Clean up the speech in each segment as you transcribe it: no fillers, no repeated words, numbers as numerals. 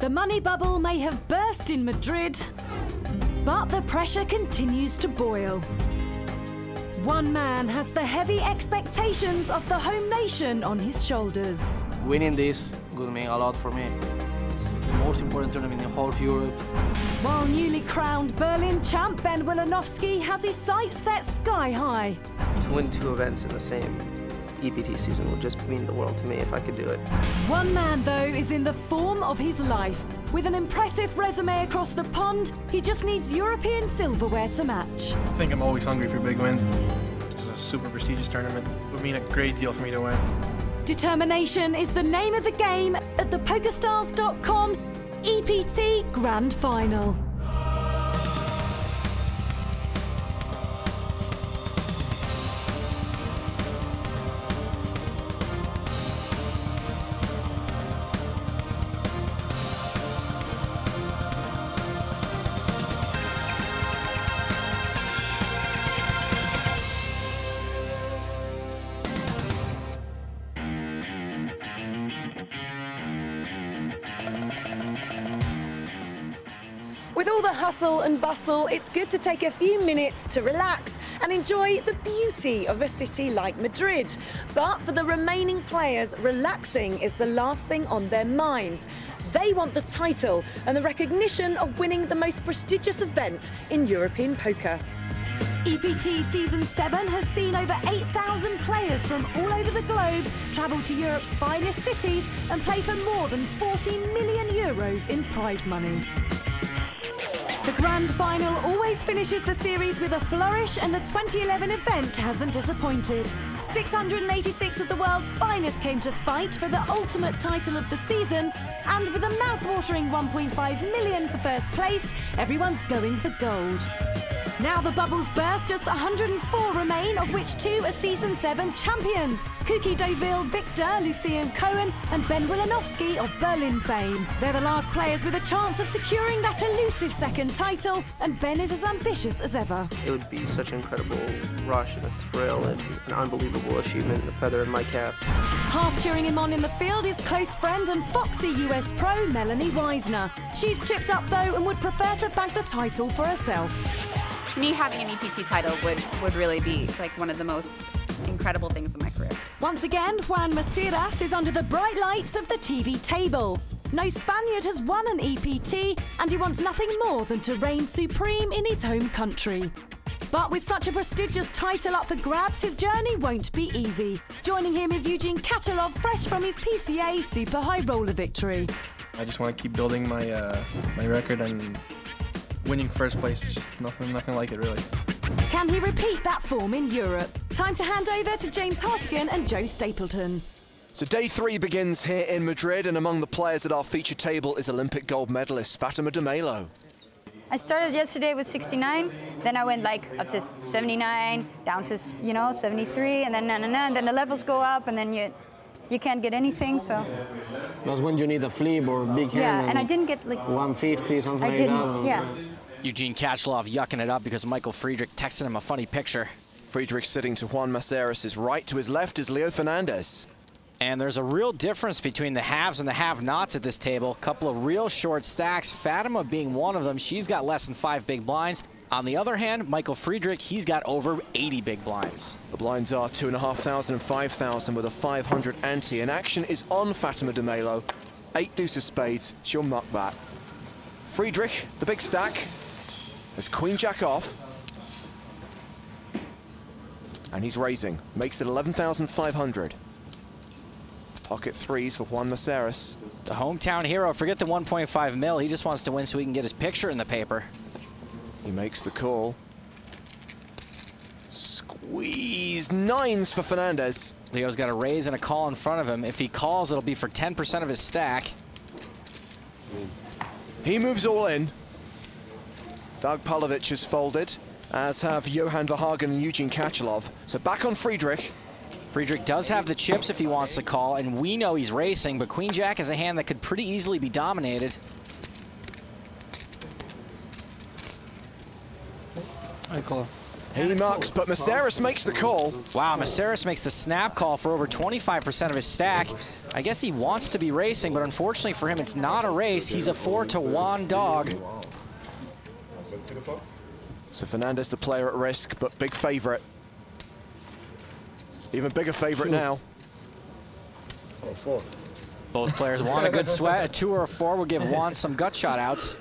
The money bubble may have burst in Madrid, but the pressure continues to boil. One man has the heavy expectations of the home nation on his shoulders. Winning this would mean a lot for me. This is the most important tournament in the whole of Europe. While newly crowned Berlin champ Ben Wilanowski has his sights set sky high. To win 2 events in the same EPT season would just mean the world to me if I could do it. One man, though, is in the form of his life. With an impressive resume across the pond, he just needs European silverware to match. I think I'm always hungry for big wins. This is a super prestigious tournament. It would mean a great deal for me to win. Determination is the name of the game at the PokerStars.com EPT Grand Final. With all the hustle and bustle, it's good to take a few minutes to relax and enjoy the beauty of a city like Madrid. But for the remaining players, relaxing is the last thing on their minds. They want the title and the recognition of winning the most prestigious event in European poker. EPT Season 7 has seen over 8,000 players from all over the globe travel to Europe's finest cities and play for more than 40 million euros in prize money. The Grand Final always finishes the series with a flourish, and the 2011 event hasn't disappointed. 686 of the world's finest came to fight for the ultimate title of the season, and with a mouth-watering 1.5 million for first place, everyone's going for gold. Now the bubbles burst, just 104 remain, of which 2 are Season 7 champions. Kuki Deauville, Victor, Lucien Cohen and Ben Wilanowski of Berlin fame. They're the last players with a chance of securing that elusive second title, and Ben is as ambitious as ever. It would be such an incredible rush and a thrill and an unbelievable achievement and a feather in my cap. Half cheering him on in the field is close friend and foxy US pro Melanie Weisner. She's chipped up though and would prefer to bag the title for herself. To me, having an EPT title would really be like one of the most incredible things in my career. Once again, Juan Maceras is under the bright lights of the TV table. No Spaniard has won an EPT, and he wants nothing more than to reign supreme in his home country. But with such a prestigious title up for grabs, his journey won't be easy. Joining him is Eugene Katalov, fresh from his PCA Super High Roller victory. I just want to keep building my my record, and winning first place is just nothing like it, really. Can he repeat that form in Europe? Time to hand over to James Hartigan and Joe Stapleton. So day 3 begins here in Madrid, and among the players at our feature table is Olympic gold medalist Fatima de Melo. I started yesterday with 69, then I went like up to 79, down to 73, and then and then the levels go up, and then you can't get anything. So that's when you need a flip or big hand. Yeah, and I didn't get like 150, something I like didn't, that. Yeah. Eugene Katalov yucking it up because Michael Friedrich texted him a funny picture. Friedrich sitting to Juan Maceras' right. To his left is Leo Fernandez. And there's a real difference between the haves and the have-nots at this table. A couple of real short stacks, Fatima being one of them. She's got less than 5 big blinds. On the other hand, Michael Friedrich, he's got over 80 big blinds. The blinds are 2,500 and 5,000 with a 500 ante. And action is on Fatima de Melo. 8 deuce of spades, she'll muck that. Friedrich, the big stack, has Queen Jack off. And he's raising, makes it 11,500. Pocket threes for Juan Maceras. The hometown hero, forget the 1.5 mil, he just wants to win so he can get his picture in the paper. He makes the call. Squeeze, 9s for Fernandez. Leo's got a raise and a call in front of him. If he calls, it'll be for 10% of his stack. He moves all in. Doug Palovich has folded, as have Johan Verhagen and Eugene Katalov. So back on Friedrich. Friedrich does have the chips if he wants to call, and we know he's racing, but Queen Jack is a hand that could pretty easily be dominated. I call. He mucks, but Maceras makes the call. Wow, Maceras makes the snap call for over 25% of his stack. I guess he wants to be racing, but unfortunately for him, it's not a race. He's a 4-to-1 dog. So Fernandez, the player at risk, but big favorite. Even bigger favorite now. Both players want a good sweat. A 2 or a 4 will give Juan some gut shot outs.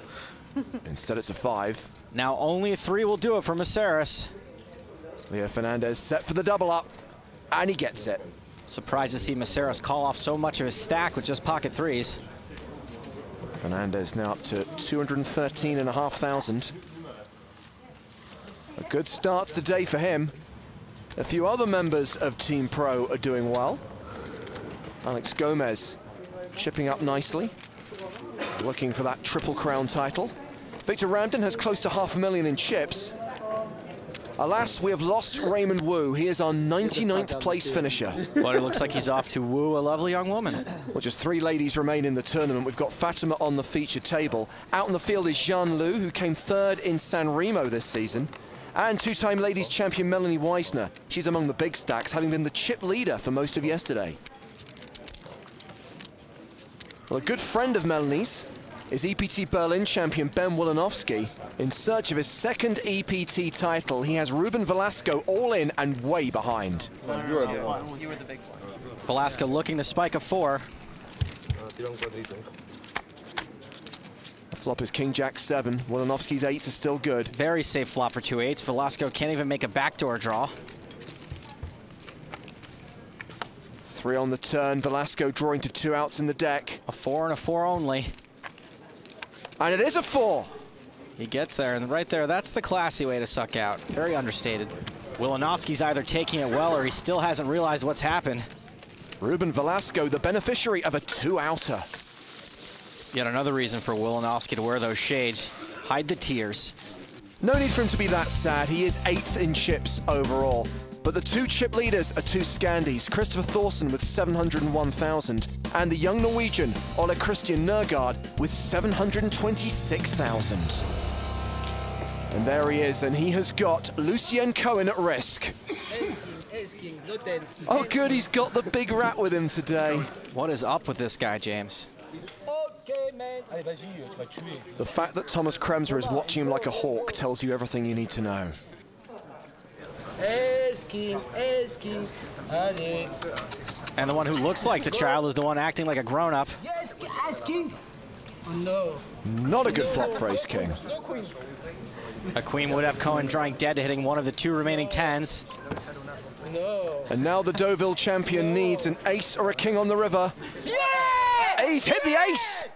Instead, it's a 5. Now only a 3 will do it for Maceras. Leo Fernandez set for the double up, and he gets it. Surprised to see Maceras call off so much of his stack with just pocket 3s. Fernandez now up to 213,500. A good start to the day for him. A few other members of Team Pro are doing well. Alex Gomez chipping up nicely, looking for that Triple Crown title. Victor Ramden has close to 500,000 in chips. Alas, we have lost Raymond Wu. He is our 99th place finisher. But it looks like he's off to woo a lovely young woman. Well, just 3 ladies remain in the tournament. We've got Fatima on the feature table. Out on the field is Jean Liu, who came 3rd in San Remo this season. And 2-time ladies champion Melanie Weisner. She's among the big stacks, having been the chip leader for most of yesterday. Well, a good friend of Melanie's is EPT Berlin champion Ben Wilanowski. In search of his 2nd EPT title, he has Ruben Velasco all in and way behind. Velasco looking to spike a 4. The flop is King Jack 7. Wilanowski's 8s are still good. Very safe flop for 2 8s. Velasco can't even make a backdoor draw. 3 on the turn. Velasco drawing to 2 outs in the deck. A 4 and a 4 only. And it is a 4. He gets there, and right there, that's the classy way to suck out. Very understated. Wilanowski's either taking it well or he still hasn't realized what's happened. Ruben Velasco, the beneficiary of a 2-outer. Yet another reason for Wilanowski to wear those shades. Hide the tears. No need for him to be that sad. He is 8th in chips overall. But the 2 chip leaders are 2 Scandies, Christopher Thorsen with 701,000, and the young Norwegian, Ole Christian Nergard, with 726,000. And there he is, and he has got Lucien Cohen at risk. Oh good, he's got the big rat with him today. What is up with this guy, James? The fact that Thomas Kremser is watching him like a hawk tells you everything you need to know. And the one who looks like the child is the one acting like a grown-up. Yes, King. Oh, no. Not a good flop for Ace King. A queen would have Cohen drawing dead to hitting one of the 2 remaining 10s. No. And now the Deauville champion needs an ace or a king on the river. Yeah! He's hit the ace!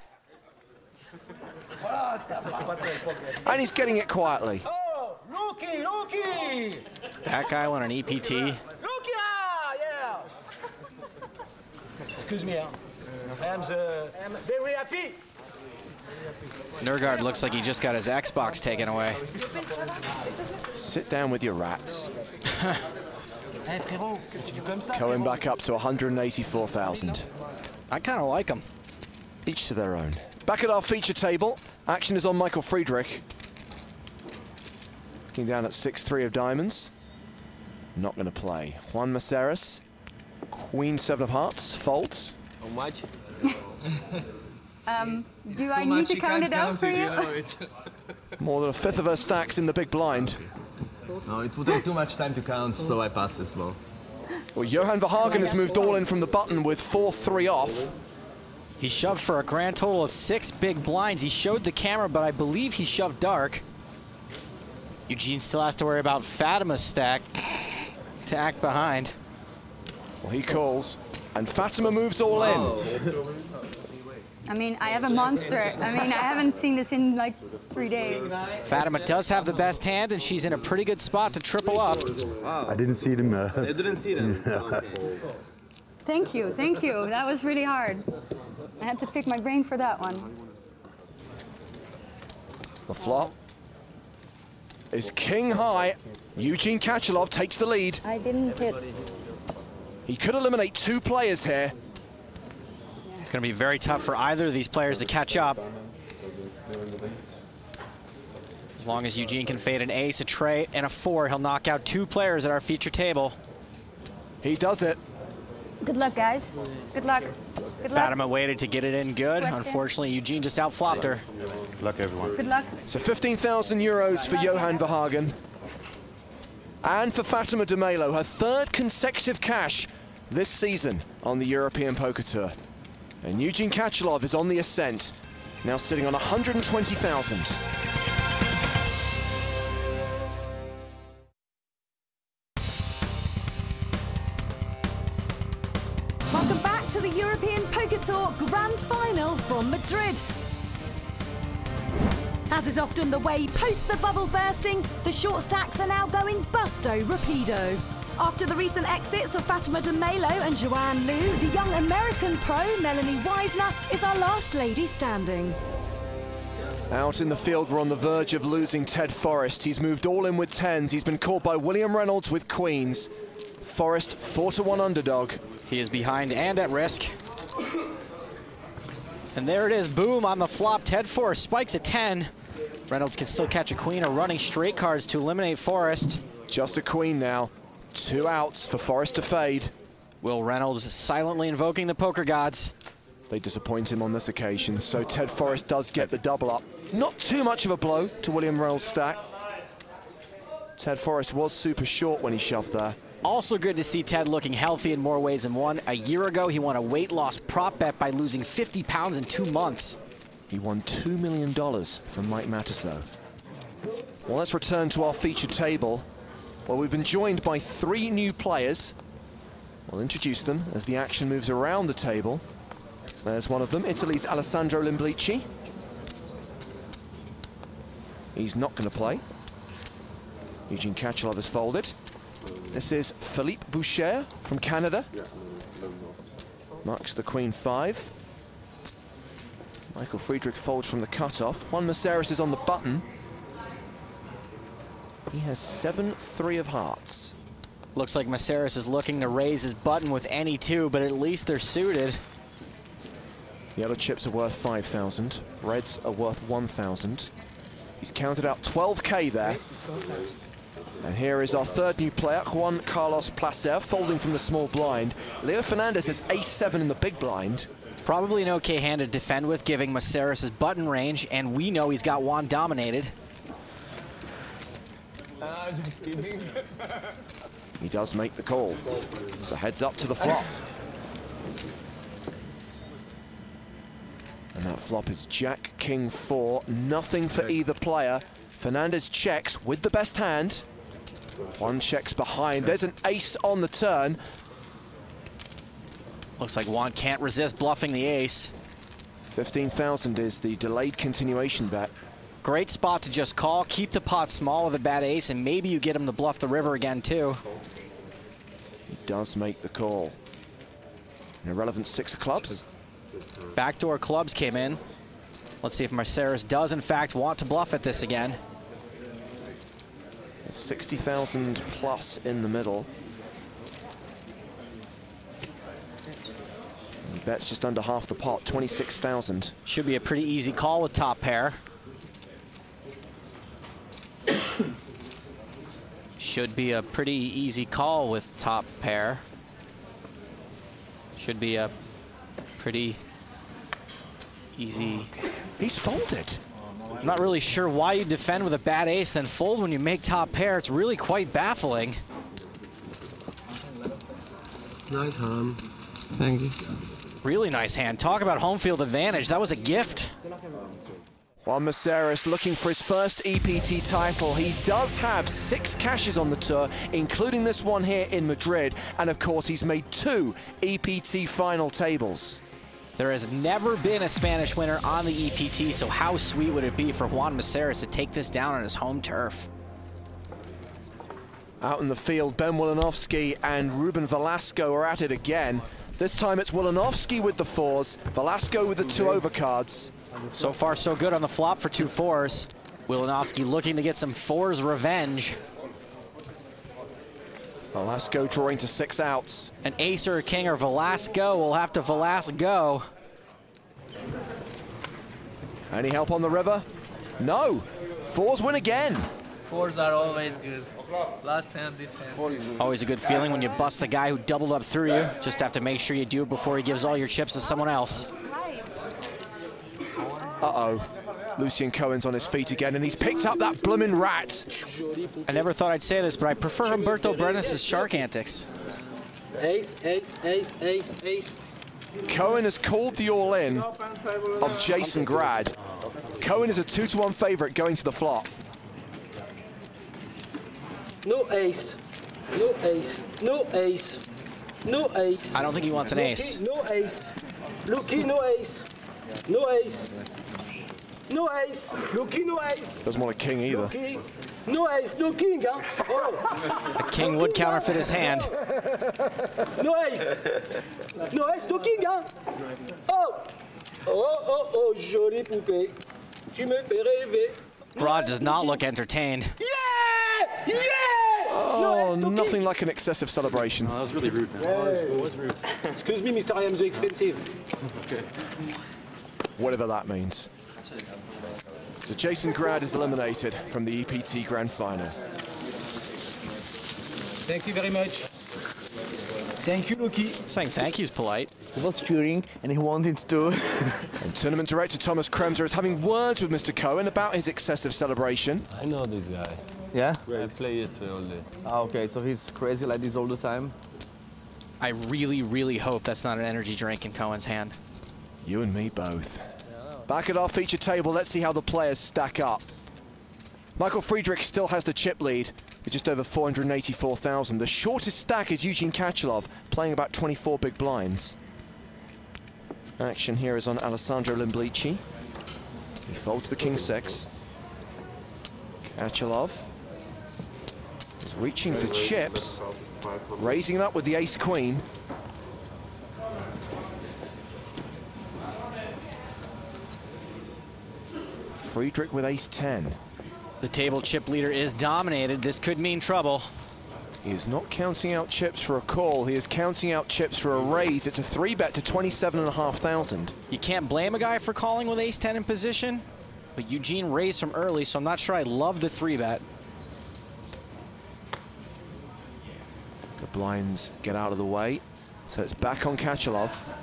And he's getting it quietly. Oh, Rookie! That guy won an EPT. Rookie! Yeah! Excuse me, I'm very happy. Nergard looks like he just got his Xbox taken away. Sit down with your rats. Cohen back up to 184,000. I kind of like him. Each to their own. Back at our feature table, action is on Michael Friedrich. Looking down at 6-3 of diamonds. Not going to play. Juan Maceras, Queen 7 of hearts, folds. How much? Do I need to count it out for you? More than a 5th of her stacks in the big blind. No, it would take too much time to count, so I pass as well. Well, Johan Verhagen has moved all in from the button with 4-3 off. He shoved for a grand total of 6 big blinds. He showed the camera, but I believe he shoved dark. Eugene still has to worry about Fatima's stack to act behind. Well, he calls, and Fatima moves all in. I mean, I have a monster. I mean, I haven't seen this in like 3 days. Fatima does have the best hand, and she's in a pretty good spot to triple up. I didn't see them. I didn't see them. Thank you. That was really hard. I had to pick my brain for that one. The flop is king high. Eugene Kachalov takes the lead. I didn't hit. He could eliminate 2 players here. It's going to be very tough for either of these players to catch up. long as Eugene can fade an ace, a tray, and a 4, he'll knock out 2 players at our feature table. He does it. Good luck, guys. Good luck. Good luck. Fatima waited to get it in good. Sweat Unfortunately, Eugene just outflopped her. Good luck, everyone. Good luck. So 15,000 euros for Johan Verhagen. And for Fatima de Melo, her 3rd consecutive cash this season on the European Poker Tour. And Eugene Kachalov is on the ascent, now sitting on 120,000. Welcome back to the European Poker Tour Grand Final from Madrid. As is often the way post the bubble bursting, the short stacks are now going busto rapido. After the recent exits of Fatima de Melo and Joanne Liu, the young American pro Melanie Weisner is our last lady standing. Out in the field, we're on the verge of losing Ted Forrest. He's moved all in with 10s. He's been caught by William Reynolds with queens. Forrest, 4-1 underdog. He is behind and at risk. And there it is, boom, on the flop. Ted Forrest spikes a 10. Reynolds can still catch a queen or running straight cards to eliminate Forrest. Just a queen now. 2 outs for Forrest to fade. Will Reynolds silently invoking the poker gods. They disappoint him on this occasion, so Ted Forrest does get the double up. Not too much of a blow to William Reynolds' stack. Ted Forrest was super short when he shoved there. Also good to see Ted looking healthy in more ways than one. A year ago, he won a weight loss prop bet by losing 50 pounds in 2 months. He won $2 million from Mike Matusow. Well, let's return to our featured table. Well, we've been joined by 3 new players. We'll introduce them as the action moves around the table. There's one of them, Italy's Alessandro Limblici. He's not going to play. Eugene Kachalov has folded. This is Philippe Boucher from Canada. Marks the queen 5. Michael Friedrich folds from the cutoff. Juan Maceras is on the button. He has 7-3 of hearts. Looks like Maceras is looking to raise his button with any 2, but at least they're suited. Yellow chips are worth 5,000. Reds are worth 1,000. He's counted out 12K there. And here is our 3rd new player, Juan Carlos Placer, folding from the small blind. Leo Fernandez has ace-7 in the big blind. Probably an okay hand to defend with, giving Maceras his button range, and we know he's got Juan dominated. Just kidding. He does make the call. So heads up to the flop. And that flop is Jack, King 4. Nothing for either player. Fernandez checks with the best hand. Juan checks behind. There's an ace on the turn. Looks like Juan can't resist bluffing the ace. 15,000 is the delayed continuation bet. Great spot to just call, keep the pot small with a bad ace, and maybe you get him to bluff the river again too. He does make the call. An irrelevant 6 of clubs. Backdoor clubs came in. Let's see if Maceras does in fact want to bluff at this again. 60,000 plus in the middle. He bets just under half the pot, 26,000. Should be a pretty easy call with top pair. Should be a pretty easy call with top pair. Should be a pretty easy. He's folded. I'm not really sure why you defend with a bad ace, then fold when you make top pair. It's really quite baffling. Nice hand. Thank you. Really nice hand. Talk about home field advantage. That was a gift. Juan Maceras looking for his first EPT title. He does have 6 cashes on the tour, including this one here in Madrid. And of course, he's made 2 EPT final tables. There has never been a Spanish winner on the EPT, so how sweet would it be for Juan Maceras to take this down on his home turf? Out in the field, Ben Wilanowski and Ruben Velasco are at it again. This time it's Wilanowski with the 4s, Velasco with the 2 overcards. So far, so good on the flop for 2 4s. Wilanowski looking to get some 4s revenge. Velasco drawing to 6 outs. An ace or a king or Velasco will have to Velasco. Any help on the river? No. Fours win again. Fours are always good. Last hand, this hand. Always a good feeling when you bust the guy who doubled up through you. Just have to make sure you do it before he gives all your chips to someone else. Uh-oh. Lucien Cohen's on his feet again, and he's picked up that bloomin' rat. I never thought I'd say this, but I prefer Humberto Brenes' shark antics. Ace, ace, ace, ace, ace. Cohen has called the all-in of Jason Grad. Cohen is a 2-to-1 favorite going to the flop. No ace. No ace. No ace. No ace. I don't think he wants an ace. No ace. Lucky, no ace. No ace. No ace. Lucky, no ace. Doesn't want a king either. Lucky. No ace, no king, huh? Oh. A king would counterfeit his hand. No ace. No ace, no king, hein? Oh. Oh, oh, oh, jolie poupée. Tu me fais rêver. Rod does not look entertained. Yeah! Yeah! Oh, nothing like an excessive celebration. Oh, that was really rude, man. It was rude. Excuse me, Mr. I am the expensive. Okay. Whatever that means. So Jason Grad is eliminated from the EPT Grand Final. Thank you very much. Thank you, Lucky. Saying thank you is polite. He was cheering and he wanted to. And tournament director Thomas Kremser is having words with Mr. Cohen about his excessive celebration. I know this guy. Yeah? I play it all day. Ah, okay, so he's crazy like this all the time. I really, really hope that's not an energy drink in Cohen's hand. You and me both. Back at our feature table, let's see how the players stack up. Michael Friedrich still has the chip lead with just over 484,000. The shortest stack is Eugene Kachalov, playing about 24 big blinds. Action here is on Alessandro Limblici. He folds the king-6. Kachalov is reaching for chips, raising it up with the ace-queen. Friedrich with ace-10. The table chip leader is dominated. This could mean trouble. He is not counting out chips for a call. He is counting out chips for a raise. It's a 3-bet to 27,500. You can't blame a guy for calling with ace-10 in position, but Eugene raised from early, so I'm not sure I love the 3-bet. The blinds get out of the way, so it's back on Kachalov.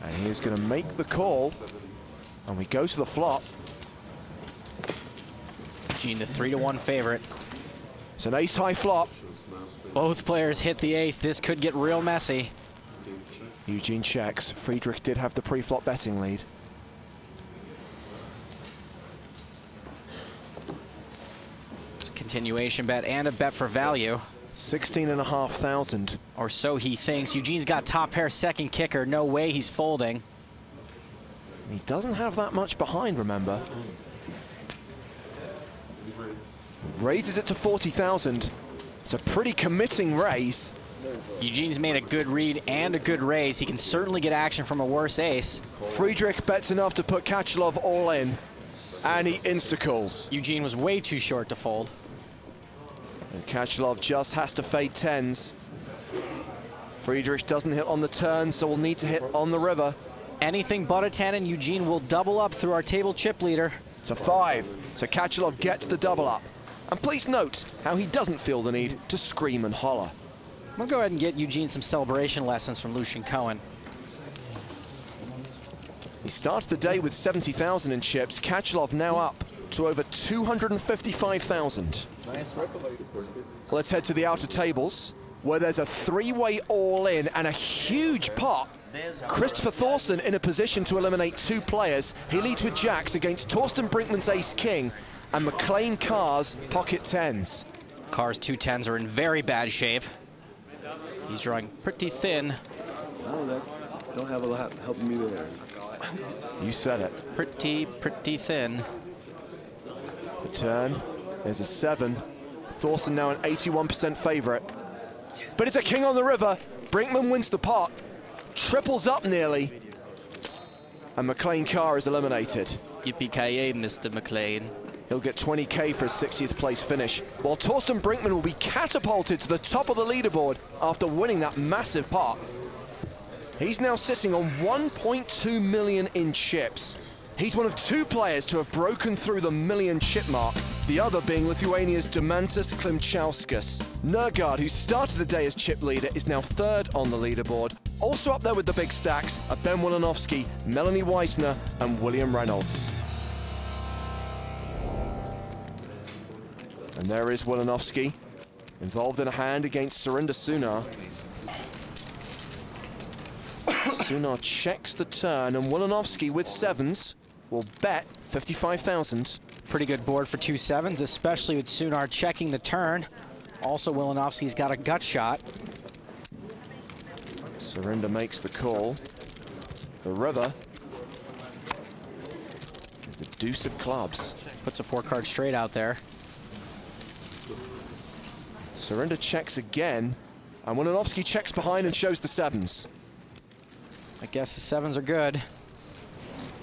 And he is going to make the call, and we go to the flop. Eugene, the 3-to-1 favorite. It's an ace-high flop. Both players hit the ace. This could get real messy. Eugene checks. Friedrich did have the pre-flop betting lead. It's a continuation bet and a bet for value. 16,500. Or so he thinks. Eugene's got top pair second kicker. No way he's folding. He doesn't have that much behind, remember. Raises it to 40,000. It's a pretty committing raise. Eugene's made a good read and a good raise. He can certainly get action from a worse ace. Friedrich bets enough to put Kachalov all in, and he insta-calls. Eugene was way too short to fold. And Kachalov just has to fade 10s. Friedrich doesn't hit on the turn, so will need to hit on the river. Anything but a 10, and Eugene will double up through our table chip leader. It's a 5, so Kachalov gets the double up. And please note how he doesn't feel the need to scream and holler. I'm gonna go ahead and get Eugene some celebration lessons from Lucien Cohen. He started the day with 70,000 in chips. Kachalov now up to over 255,000. Let's head to the outer tables, where there's a 3-way all-in and a huge pot. Christopher Thorson in a position to eliminate 2 players. He leads with jacks against Torsten Brinkmann's ace-king and McLean Carr's pocket 10s. Carr's 2 10s are in very bad shape. He's drawing pretty thin. Oh, don't have a lot helping me there. You said it. Pretty thin. The turn, there's a 7. Thorson now an 81% favorite. But it's a king on the river. Brinkmann wins the pot. Triples up nearly. And McLean Carr is eliminated. Yippee-ki-yay, Mr. McLean. He'll get 20K for his 60th place finish, while Torsten Brinkmann will be catapulted to the top of the leaderboard after winning that massive pot. He's now sitting on 1.2 million in chips. He's one of 2 players to have broken through the million chip mark, the other being Lithuania's Domantas Klimčiauskas. Nergard, who started the day as chip leader, is now 3rd on the leaderboard. Also up there with the big stacks are Ben Wilanovsky, Melanie Weissner, and William Reynolds. And there is Wilanovsky, involved in a hand against Surinder Sunar. Sunar checks the turn, and Wilanovsky with 7s will bet 55,000. Pretty good board for 2 7s, especially with Sunar checking the turn. Also, Wilanovsky's got a gut shot. Surinder makes the call. The river is the deuce of clubs. Puts a 4-card straight out there. Surinder checks again, and Wilanovsky checks behind and shows the 7s. I guess the 7s are good,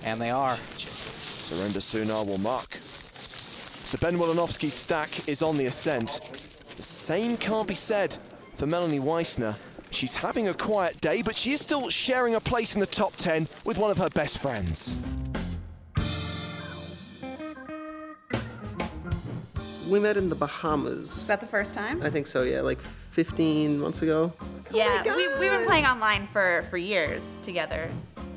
and they are. Surinder Sunar will muck. So Ben Wilanovsky's stack is on the ascent. The same can't be said for Melanie Weissner. She's having a quiet day, but she is still sharing a place in the top 10 with one of her best friends. We met in the Bahamas. Is that the first time? I think so, yeah, like 15 months ago. Yeah, we've been playing online for years together.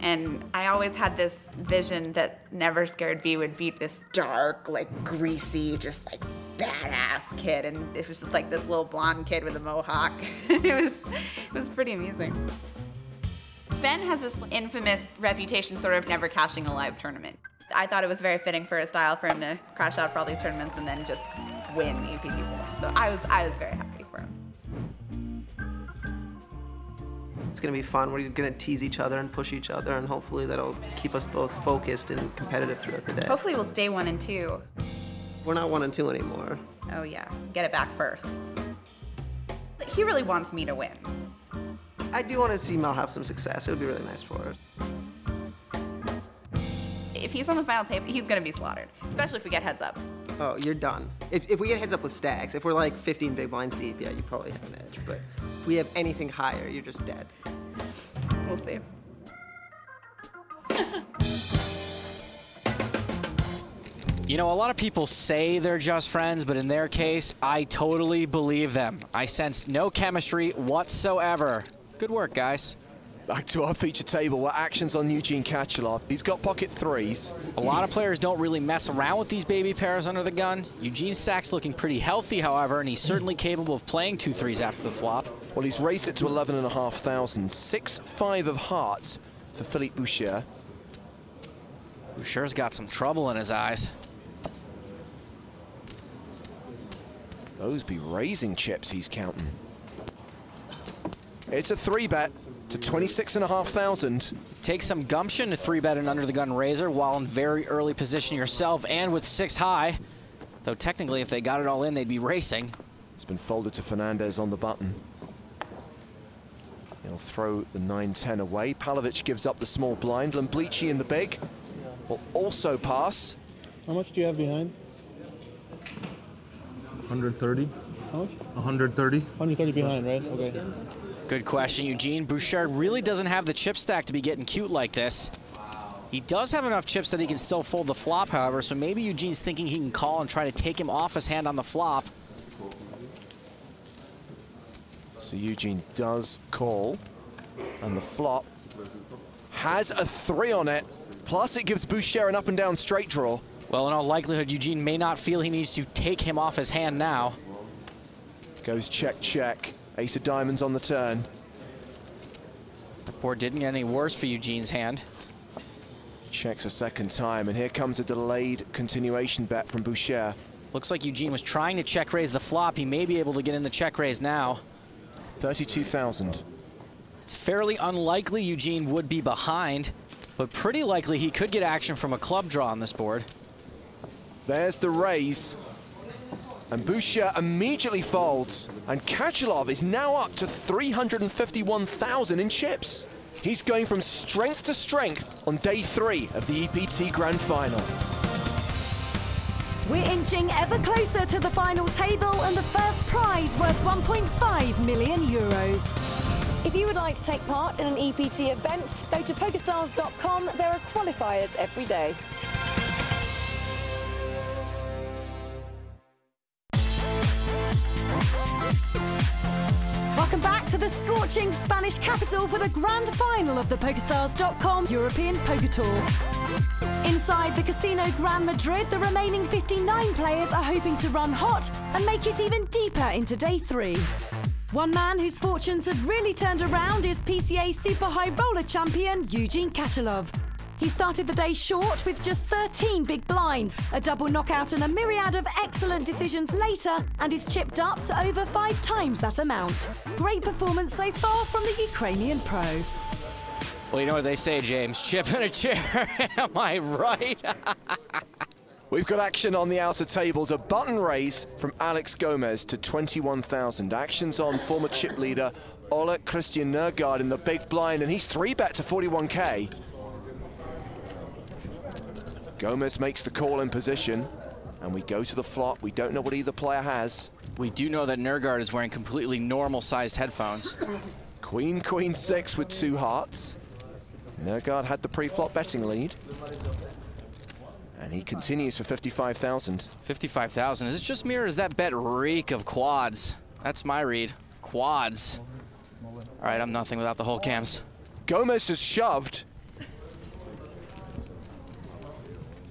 And I always had this vision that Never Scared V would be this dark, like greasy, just like badass kid. And it was just like this little blonde kid with a mohawk. It was pretty amusing. Ben has this infamous reputation sort of never cashing a live tournament. I thought it was very fitting for his style for him to crash out for all these tournaments and then just win the EPT. So I was very happy for him. It's going to be fun. We're going to tease each other and push each other, and hopefully that'll keep us both focused and competitive throughout the day. Hopefully we'll stay 1 and 2. We're not 1 and 2 anymore. Oh yeah, get it back first. He really wants me to win. I do want to see Mel have some success. It would be really nice for her. If he's on the final table, he's going to be slaughtered, especially if we get heads up. Oh, you're done. If we get heads up with stacks, if we're like 15 big blinds deep, yeah, you probably have an edge. But if we have anything higher, you're just dead. We'll see. You know, a lot of people say they're just friends, but in their case, I totally believe them. I sense no chemistry whatsoever. Good work, guys. Back to our feature table where action's on Eugene Kachilov. He's got pocket 3s. A lot of players don't really mess around with these baby pairs under the gun. Eugene's stack's looking pretty healthy, however, and he's certainly capable of playing 2 3s after the flop. Well, he's raised it to 11,500. 6-5 of hearts for Philippe Boucher. Boucher's got some trouble in his eyes. Those be raising chips he's counting. It's a 3-bet to 26,500. Take some gumption to 3-bet an under the gun raiser while in very early position yourself and with 6 high. Though technically if they got it all in, they'd be racing. It's been folded to Fernandez on the button. He'll throw the 9-10 away. Pavlovich gives up the small blind. Lemblici in the big will also pass. How much do you have behind? 130. How much? 130. 130 behind, right? Okay. Good question, Eugene. Bouchard really doesn't have the chip stack to be getting cute like this. He does have enough chips that he can still fold the flop, however, so maybe Eugene's thinking he can call and try to take him off his hand on the flop. So Eugene does call, and the flop has a 3 on it. Plus it gives Boucher an up and down straight draw. Well, in all likelihood, Eugene may not feel he needs to take him off his hand now. Goes check, check. Ace of diamonds on the turn. The board didn't get any worse for Eugene's hand. Checks a second time, and here comes a delayed continuation bet from Boucher. Looks like Eugene was trying to check raise the flop. He may be able to get in the check raise now. 32,000. It's fairly unlikely Eugene would be behind, but pretty likely he could get action from a club draw on this board. There's the raise. And Boucher immediately folds, and Kachilov is now up to 351,000 in chips. He's going from strength to strength on day 3 of the EPT Grand Final. We're inching ever closer to the final table and the first prize worth 1.5 million euros. If you would like to take part in an EPT event, go to PokerStars.com. There are qualifiers every day. Welcome back to the scorching Spanish capital for the grand final of the PokerStars.com European Poker Tour. Inside the Casino Gran Madrid, the remaining 59 players are hoping to run hot and make it even deeper into day 3. One man whose fortunes have really turned around is PCA Super High Roller champion Eugene Kachalov. He started the day short with just 13 big blinds, a double knockout and a myriad of excellent decisions later, and is chipped up to over 5 times that amount. Great performance so far from the Ukrainian pro. Well, you know what they say, James, chip in a chair, am I right? We've got action on the outer tables, a button raise from Alex Gomez to 21,000. Action's on former chip leader Oleg Christian Nergard in the big blind, and he's 3-bet to 41K. Gomez makes the call in position, and we go to the flop. We don't know what either player has. We do know that Nergard is wearing completely normal-sized headphones. Queen, Queen 6 with 2 hearts. Nergard had the pre-flop betting lead. And he continues for 55,000. 55,000. Is it just me or does that bet reek of quads? That's my read. Quads. All right, I'm nothing without the whole cams. Gomez has shoved.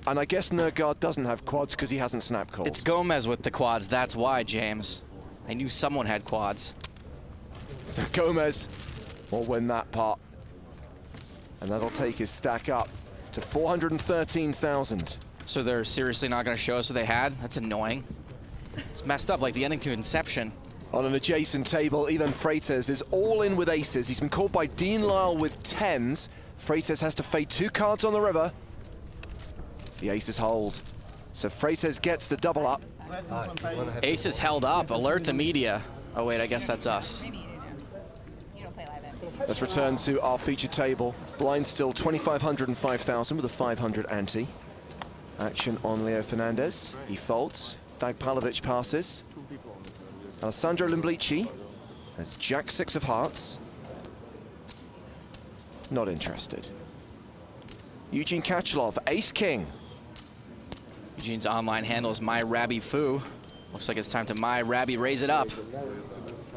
And I guess Nergard doesn't have quads because he hasn't snap called. It's Gomez with the quads, that's why, James. I knew someone had quads. So Gomez will win that pot. And that'll take his stack up to 413,000. So they're seriously not going to show us what they had? That's annoying. It's messed up, like the ending to Inception. On an adjacent table, Ivan Freitas is all in with aces. He's been called by Dean Lyle with 10s. Freitas has to fade 2 cards on the river. The aces hold. So Freitas gets the double up. Aces held up. Alert the media. Oh, wait, I guess that's us. Let's return to our featured table. Blind still 2,500 and 5,000 with a 500 ante. Action on Leo Fernandez. He folds. Dagpalovic passes. Alessandro Limblici has Jack 6 of hearts. Not interested. Eugene Kachalov, Ace King. Eugene's online handle is MyRabbyFoo. Looks like it's time to MyRabby raise it up.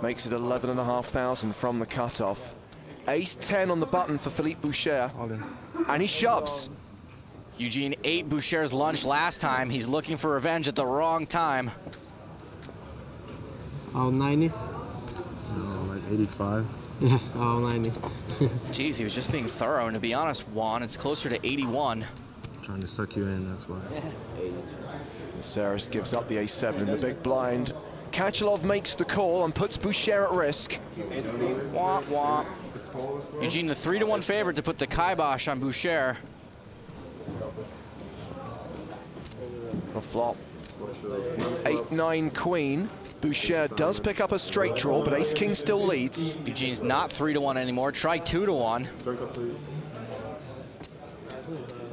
Makes it 11,500 from the cutoff. Ace 10 on the button for Philippe Boucher. And he shoves. Eugene ate Boucher's lunch last time. He's looking for revenge at the wrong time. Oh, 90? No, like 85. Yeah, oh, 90. Jeez, he was just being thorough. And to be honest, Juan, it's closer to 81. Trying to suck you in, that's why. Saris gives up the ace-7 in the big blind. Kachalov makes the call and puts Boucher at risk. Wah, wah. Eugene, the 3-to-1 favorite to put the kibosh on Boucher. The flop is 8-9 queen. Boucher does pick up a straight draw, but ace-king still leads. Eugene's not 3-to-1 anymore. Try 2-to-1.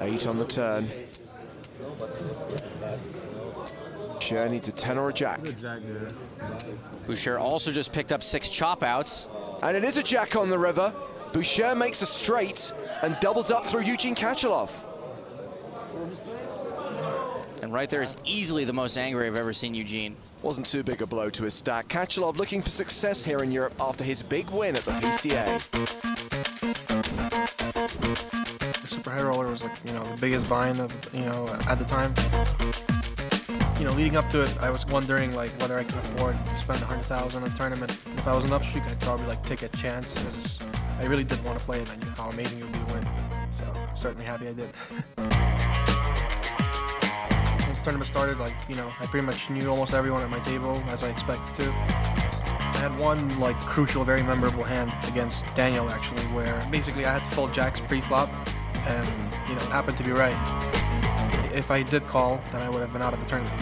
8 on the turn. Boucher needs a 10 or a jack. Boucher also just picked up 6 chop outs. And it is a jack on the river. Boucher makes a straight and doubles up through Eugene Kachalov. And right there is easily the most angry I've ever seen Eugene. Wasn't too big a blow to his stack. Kachalov looking for success here in Europe after his big win at the PCA. The Super High Roller was, like, you know, the biggest buy-in of, you know, at the time. You know, leading up to it, I was wondering, like, whether I could afford to spend 100,000 on a tournament. If I was an upstreak, I'd probably, like, take a chance, because I really did want to play it. I knew how amazing it would be to win. So, I'm certainly happy I did. Once the tournament started, like, you know, I pretty much knew almost everyone at my table, as I expected to. I had one, like, crucial, very memorable hand against Daniel, actually, where basically I had to fold jacks pre-flop, and, you know, it happened to be right. If I did call, then I would have been out of the tournament.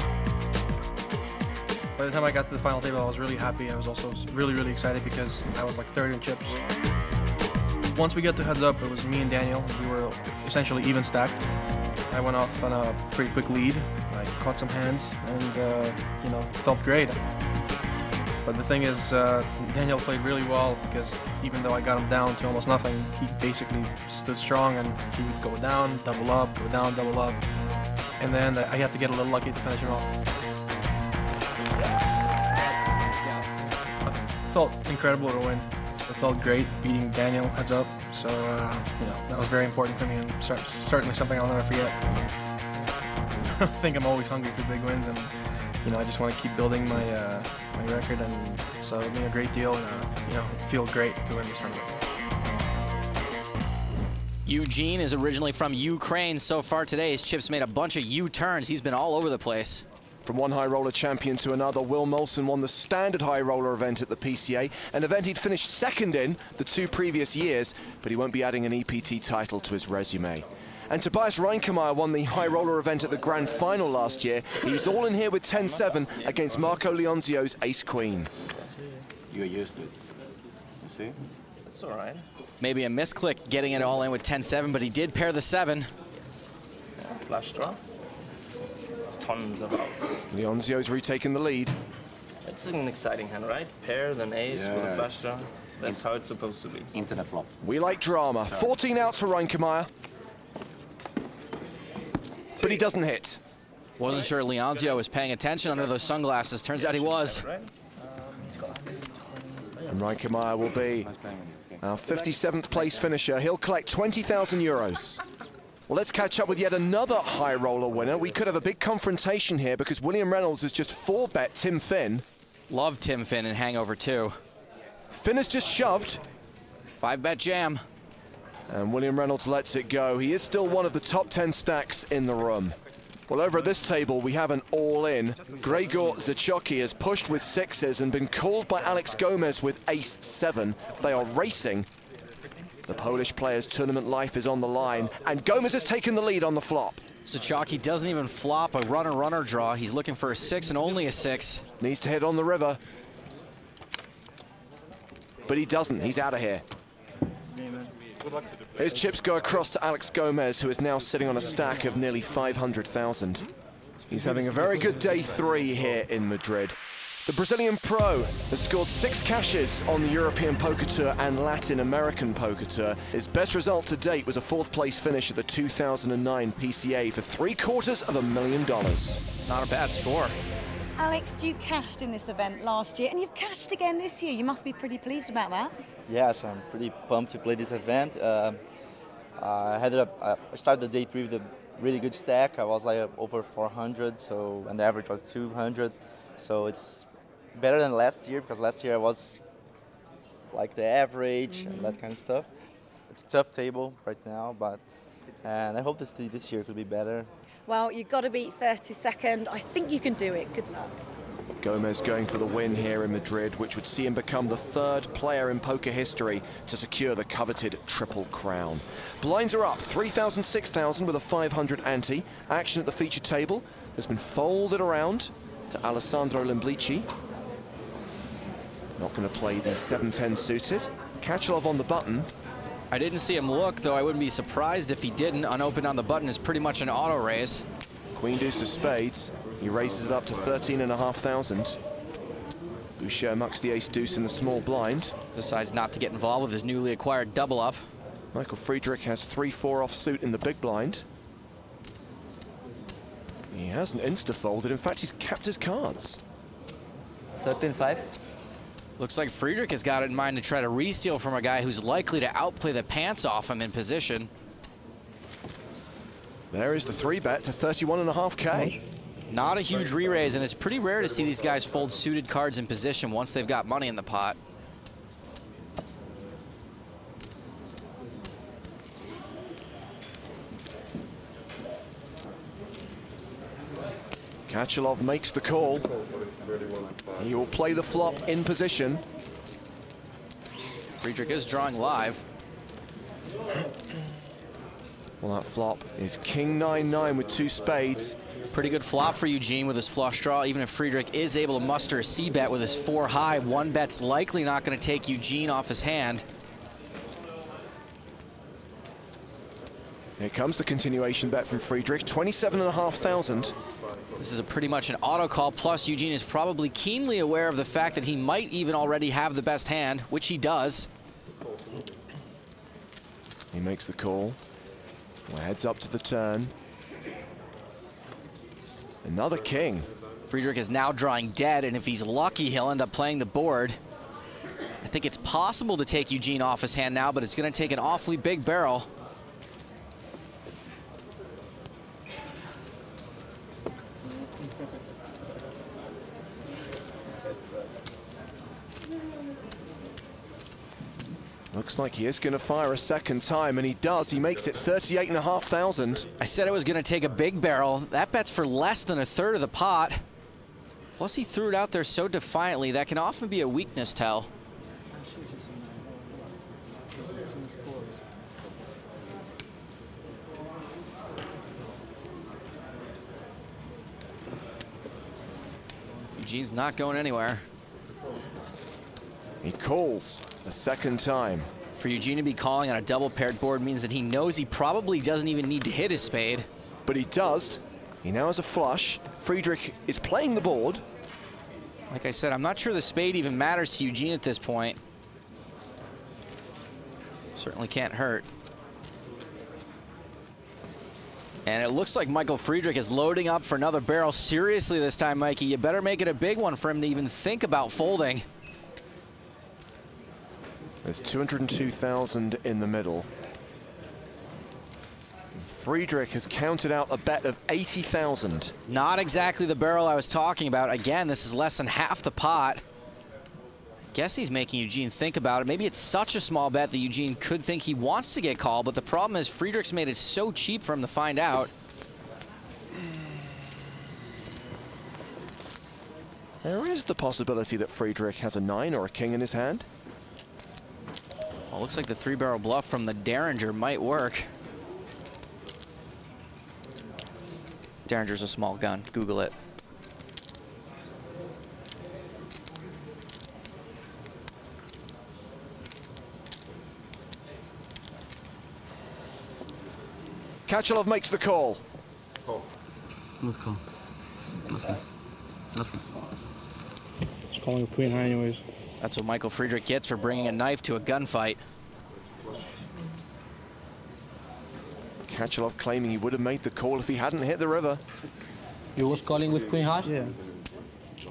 By the time I got to the final table, I was really happy. I was also really, really excited because I was like third in chips. Once we got to heads up, it was me and Daniel. We were essentially even stacked. I went off on a pretty quick lead. I I caught some hands, and you know, it felt great. But the thing is, Daniel played really well, because even though I got him down to almost nothing, he basically stood strong, and he would go down, double up, go down, double up. And then I had to get a little lucky to finish him off. It felt incredible to win. It felt great beating Daniel heads up. So, you know, that was very important for me, and certainly something I'll never forget. I think I'm always hungry for big wins, and you know, I just want to keep building my my record, and so it means a great deal, and you know, feel great to win this tournament. Eugene is originally from Ukraine. So far today, his chips made a bunch of U-turns. He's been all over the place. From one high roller champion to another, Will Molson won the standard high roller event at the PCA, an event he'd finished second in the 2 previous years, but he won't be adding an EPT title to his resume. And Tobias Reinkemeyer won the high roller event at the Grand Final last year. He's all in here with 10-7 against Marco Leonzio's ace-queen. You're used to it. You see? That's all right. Maybe a misclick getting it all in with 10-7, but he did pair the 7. Yeah, flush draw. Tons of outs. Leonzio's retaken the lead. It's an exciting hand, right? Pair, then ace with a flush draw. That's how it's supposed to be. Internet flop. We like drama. 14 outs for Reinkemeyer. But he doesn't hit. Wasn't sure Leonzio was paying attention under those sunglasses. Turns out he was. And Reinkemeyer will be our 57th place finisher. He'll collect 20,000 euros. Well, let's catch up with yet another high roller winner. We could have a big confrontation here, because William Reynolds has just 4-bet Tim Finn. Love Tim Finn in Hangover 2. Finn has just shoved. 5-bet jam. And William Reynolds lets it go. He is still one of the top 10 stacks in the room. Well, over at this table, we have an all-in. Gregor Zachoki has pushed with 6s and been called by Alex Gomez with ace-7. They are racing. The Polish player's tournament life is on the line, and Gomez has taken the lead on the flop. Zachoki doesn't even flop a runner-runner draw. He's looking for a 6 and only a 6. Needs to hit on the river. But he doesn't. He's out of here. His chips go across to Alex Gomez, who is now sitting on a stack of nearly 500,000. He's having a very good day 3 here in Madrid. The Brazilian pro has scored 6 cashes on the European Poker Tour and Latin American Poker Tour. His best result to date was a 4th place finish at the 2009 PCA for $750,000. Not a bad score. Alex, you cashed in this event last year, and you've cashed again this year. You must be pretty pleased about that. Yes, I'm pretty pumped to play this event. I started the day 3 with a really good stack. I was like over 400, and the average was 200. So it's better than last year, because last year I was like the average and that kind of stuff. It's a tough table right now, and I hope this year could be better. Well, you've got to beat 32nd. I think you can do it. Good luck. Gomez going for the win here in Madrid, which would see him become the 3rd player in poker history to secure the coveted Triple Crown. Blinds are up, 3,000, 6,000 with a 500 ante. Action at the feature table has been folded around to Alessandro Limblici. Not going to play the 7-10 suited. Kachelov on the button. I didn't see him look, though I wouldn't be surprised if he didn't. Unopened on the button is pretty much an auto raise. Queen deuce of spades. He raises it up to 13,500. Boucher mucks the ace deuce in the small blind. Decides not to get involved with his newly acquired double up. Michael Friedrich has 3-4 offsuit in the big blind. He hasn't insta-folded. In fact, he's kept his cards. 13-5. Looks like Friedrich has got it in mind to try to re-steal from a guy who's likely to outplay the pants off him in position. There is the 3-bet to 31.5K. Not a huge re-raise, and it's pretty rare to see these guys fold suited cards in position once they've got money in the pot. Kachelov makes the call. He will play the flop in position. Friedrich is drawing live. Well, that flop is King 9-9 with 2 spades. Pretty good flop for Eugene with his flush draw. Even if Friedrich is able to muster a C-bet with his 4 high, 1 bet's likely not going to take Eugene off his hand. Here comes the continuation bet from Friedrich, 27,500. This is a pretty much an auto call, plus Eugene is probably keenly aware of the fact that he might even already have the best hand, which he does. He makes the call. Heads up to the turn. Another king. Friedrich is now drawing dead, and if he's lucky, he'll end up playing the board. I think it's possible to take Eugene off his hand now, but it's going to take an awfully big barrel. Looks like he is going to fire a second time, and he does. He makes it 38,500. I said it was going to take a big barrel. That bet's for less than a third of the pot. Plus, he threw it out there so defiantly. That can often be a weakness tell. Eugene's not going anywhere. He calls a second time. For Eugene to be calling on a double paired board means that he knows he probably doesn't even need to hit his spade. But he does. He now has a flush. Friedrich is playing the board. Like I said, I'm not sure the spade even matters to Eugene at this point. Certainly can't hurt. And it looks like Michael Friedrich is loading up for another barrel. Seriously this time, Mikey, you better make it a big one for him to even think about folding. There's 202,000 in the middle. Friedrich has counted out a bet of 80,000. Not exactly the barrel I was talking about. Again, this is less than half the pot. I guess he's making Eugene think about it. Maybe it's such a small bet that Eugene could think he wants to get called, but the problem is Friedrich's made it so cheap for him to find out. There is the possibility that Friedrich has a 9 or a king in his hand. Well, looks like the 3-barrel bluff from the Derringer might work. Derringer's a small gun. Google it. Kachelov makes the call. What call? Nothing. It's calling queen high anyways. That's what Michael Friedrich gets for bringing a knife to a gunfight. Kachelov claiming he would have made the call if he hadn't hit the river. You was calling with queen high? Yeah.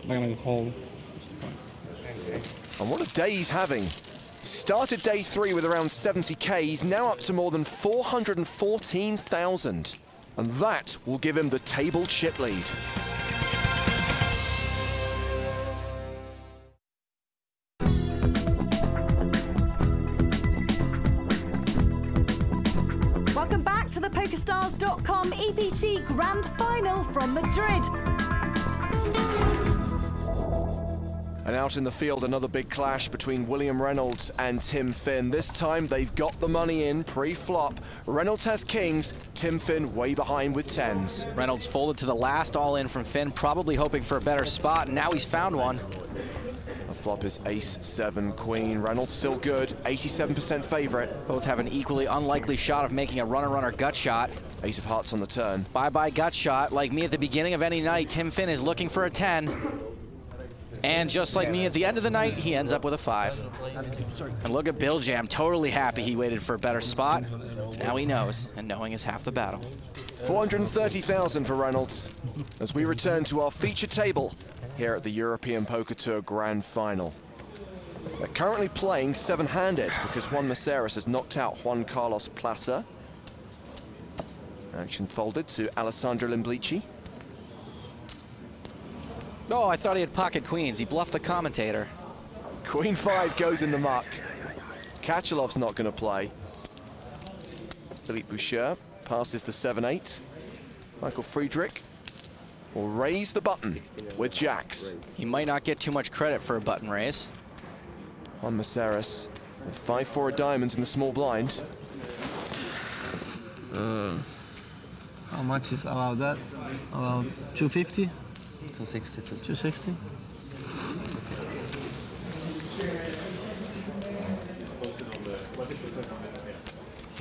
I'm gonna call. And what a day he's having. Started day 3 with around 70k. He's now up to more than 414,000. And that will give him the table chip lead. Welcome back to the PokerStars.com EPT Grand Final from Madrid. And out in the field, another big clash between William Reynolds and Tim Finn. This time, they've got the money in pre-flop. Reynolds has kings, Tim Finn way behind with 10s. Reynolds folded to the last all-in from Finn, probably hoping for a better spot, and now he's found one. The flop is ace, 7, queen. Reynolds still good, 87% favorite. Both have an equally unlikely shot of making a runner-runner gut shot. Ace of hearts on the turn. Bye-bye gut shot. Like me at the beginning of any night, Tim Finn is looking for a 10. And just like me at the end of the night, he ends up with a 5. And look at Bill Jam, totally happy he waited for a better spot. Now he knows, and knowing is half the battle. 430,000 for Reynolds as we return to our feature table here at the European Poker Tour Grand Final. They're currently playing 7-handed because Juan Maceras has knocked out Juan Carlos Plaza. Action folded to Alessandro Limblici. Oh, I thought he had pocket queens. He bluffed the commentator. Queen 5 goes in the muck. Kachelov's not going to play. Philippe Boucher passes the 7-8. Michael Friedrich will raise the button with jacks. He might not get too much credit for a button raise. Juan Maceras with 5-4 of diamonds in the small blind. How much is allowed that? Allowed 250? 260. 260?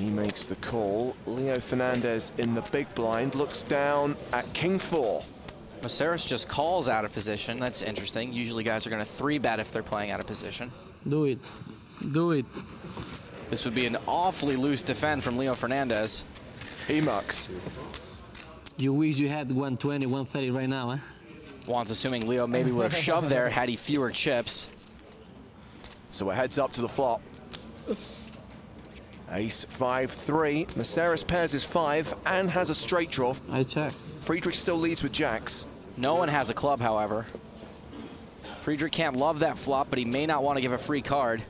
He makes the call. Leo Fernandez in the big blind looks down at King 4. Maceras just calls out of position. That's interesting. Usually guys are going to 3-bet if they're playing out of position. Do it. Do it. This would be an awfully loose defend from Leo Fernandez. He mucks. You wish you had 120, 130 right now, huh? Juan's assuming Leo maybe would have shoved there had he fewer chips. So it heads up to the flop. Ace 5-3. Maceras pairs his 5 and has a straight draw. I check. Friedrich still leads with jacks. No one has a club, however. Friedrich can't love that flop, but he may not want to give a free card.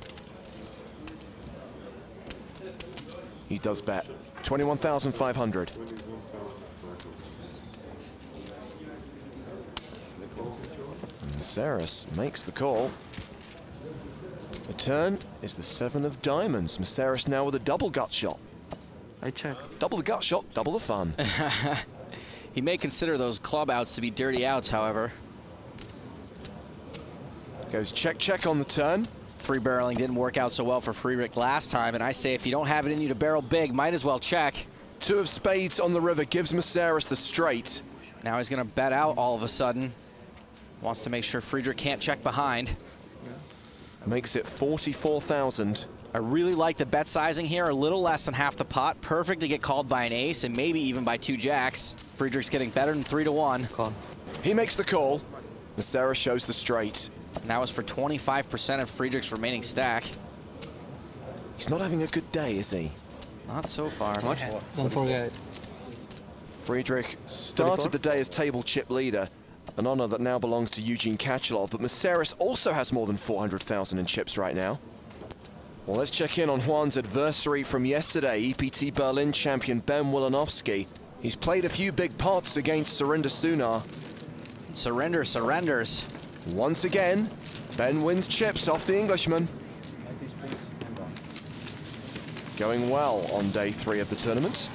He does bet. 21,500. Maceras makes the call. The turn is the 7 of diamonds. Maceras now with a double gut shot. I check. Double the gut shot, double the fun. He may consider those club outs to be dirty outs, however. Goes check, check on the turn. 3-barreling didn't work out so well for Friedrich last time, and I say if you don't have it in you to barrel big, might as well check. 2 of spades on the river gives Maceras the straight. Now he's going to bet out all of a sudden. Wants to make sure Friedrich can't check behind. Makes it 44,000. I really like the bet sizing here, a little less than half the pot. Perfect to get called by an ace and maybe even by 2 jacks. Friedrich's getting better than 3-1. Call. He makes the call. Maceras shows the straight. Now it's for 25% of Friedrich's remaining stack. He's not having a good day, is he? Not so far. Don't forget it. Friedrich started the day as table chip leader, an honor that now belongs to Eugene Kachelov, but Maceras also has more than 400,000 in chips right now. Well, let's check in on Juan's adversary from yesterday, EPT Berlin champion Ben Wilanowski. He's played a few big pots against Surinder Sunar. Surrender surrenders. Once again, Ben wins chips off the Englishman. Going well on day 3 of the tournament.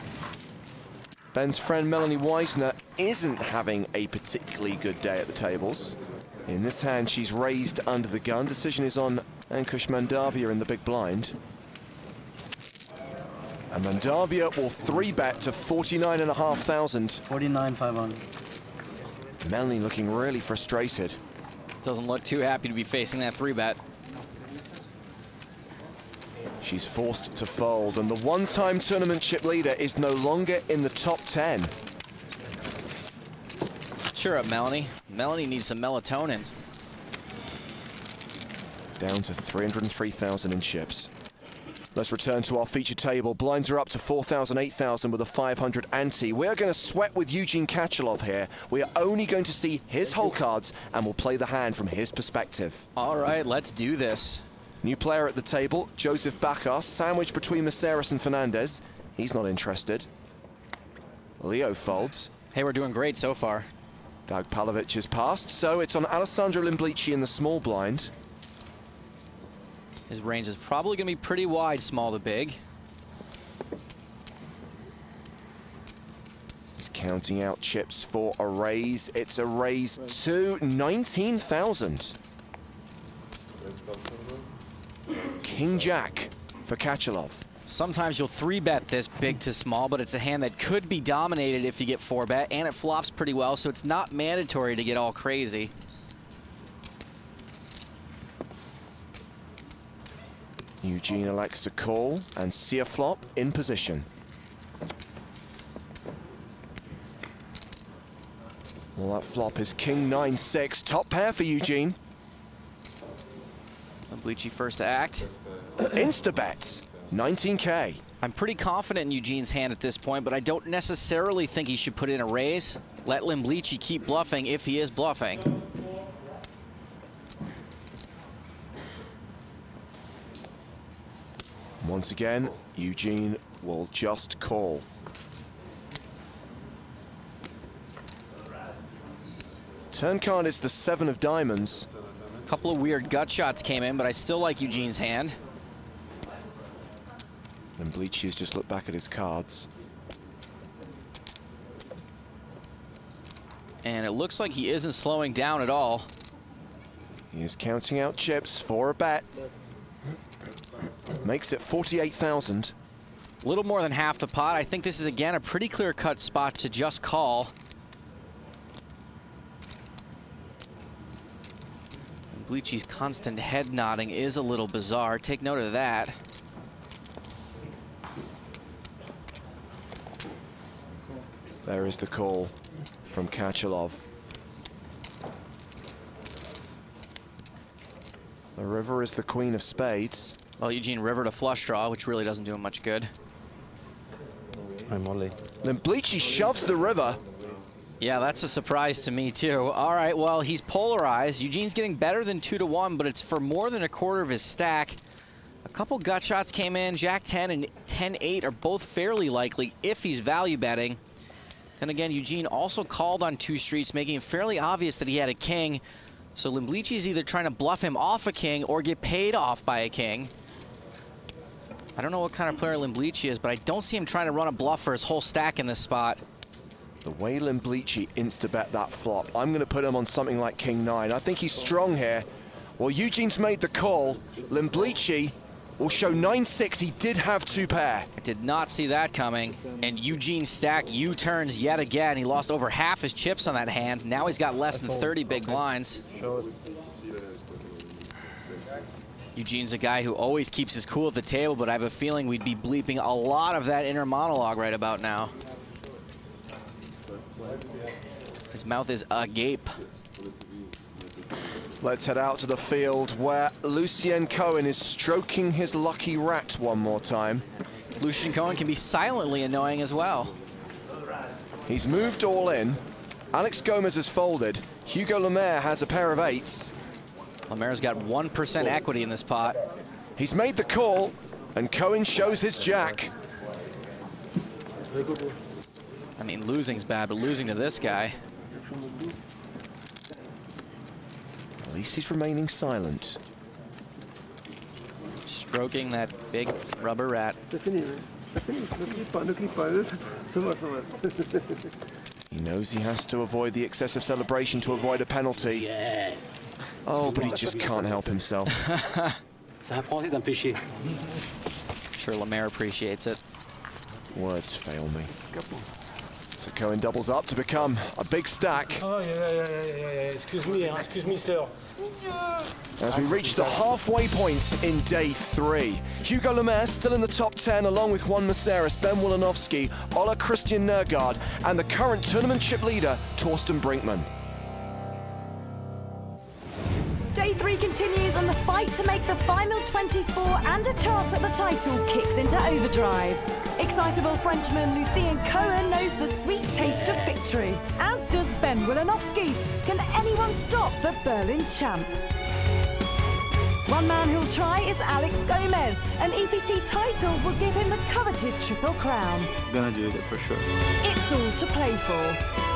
Ben's friend Melanie Weisner isn't having a particularly good day at the tables. In this hand, she's raised under the gun. Decision is on Ankush Mandavia in the big blind. And Mandavia will 3-bet to 49,500. 49,500. Melanie looking really frustrated. Doesn't look too happy to be facing that 3-bet. She's forced to fold, and the one-time tournament chip leader is no longer in the top 10. Cheer up, Melanie. Melanie needs some melatonin. Down to 303,000 in chips. Let's return to our feature table. Blinds are up to 4,000, 8,000 with a 500 ante. We are going to sweat with Eugene Kachelov here. We are only going to see his hole cards, and we'll play the hand from his perspective. All right, let's do this. New player at the table, Joseph Bacchus, sandwiched between Maceras and Fernandez. He's not interested. Leo folds. Hey, we're doing great so far. Doug Palovich has passed, so it's on Alessandro Limblici in the small blind. His range is probably going to be pretty wide, small to big. He's counting out chips for a raise. It's a raise to 19,000. King Jack for Kachelov. Sometimes you'll 3-bet this big to small, but it's a hand that could be dominated if you get 4-bet, and it flops pretty well, so it's not mandatory to get all crazy. Eugene elects to call and see a flop in position. Well, that flop is King 9-6. Top pair for Eugene. Limblici first to act. Insta-bets, 19K. I'm pretty confident in Eugene's hand at this point, but I don't necessarily think he should put in a raise. Let Limblici keep bluffing if he is bluffing. Once again, Eugene will just call. Turn card is the 7 of diamonds. A couple of weird gut shots came in, but I still like Eugene's hand. And Bleachy has just looked back at his cards. And it looks like he isn't slowing down at all. He is counting out chips for a bet. Makes it 48,000. A little more than half the pot. I think this is, again, a pretty clear-cut spot to just call. Limblici's constant head nodding is a little bizarre. Take note of that. There is the call from Kachalov. The river is the queen of spades. Well, Eugene, river to flush draw, which really doesn't do him much good. I'm only. Limblici shoves the river. Yeah, that's a surprise to me, too. All right, well, he's polarized. Eugene's getting better than 2-1, but it's for more than a quarter of his stack. A couple gut shots came in. Jack 10 and 10-8 are both fairly likely if he's value betting. Then again, Eugene also called on 2 streets, making it fairly obvious that he had a king. So Limblici is either trying to bluff him off a king or get paid off by a king. I don't know what kind of player Limblici is, but I don't see him trying to run a bluff for his whole stack in this spot. The way Limblici insta-bet that flop, I'm going to put him on something like King 9. I think he's strong here. Well, Eugene's made the call. Limblici will show 9-6. He did have 2 pair. I did not see that coming. And Eugene's stack U-turns yet again. He lost over half his chips on that hand. Now he's got less than 30 big blinds. Eugene's a guy who always keeps his cool at the table, but I have a feeling we'd be bleeping a lot of that inner monologue right about now. His mouth is agape. Let's head out to the field where Lucien Cohen is stroking his lucky rat one more time. Lucien Cohen can be silently annoying as well. He's moved all in. Alex Gomez has folded. Hugo Lemaire has a pair of 8s. Lemaire's got 1% equity in this pot. He's made the call, and Cohen shows his jack. I mean, losing's bad, but losing to this guy. At least he's remaining silent. Stroking that big rubber rat. He knows he has to avoid the excessive celebration to avoid a penalty. Yeah. Oh, but he just can't help himself. Sure, Lemaire appreciates it. Words fail me. So Cohen doubles up to become a big stack. Oh, yeah. Excuse me, sir. As we reach the halfway point in day 3. Hugo Lemaire still in the top 10, along with Juan Maceras, Ben Wolinovsky, Ola Christian Nergard, and the current tournament chip leader, Torsten Brinkmann. Day 3 continues and the fight to make the final 24 and a chance at the title kicks into overdrive. Excitable Frenchman Lucien Cohen knows the sweet taste of victory, as does Ben Wolinovsky. Can anyone stop the Berlin champ? One man who'll try is Alex Gomez. An EPT title will give him the coveted Triple Crown. Gonna do it for sure. It's all to play for.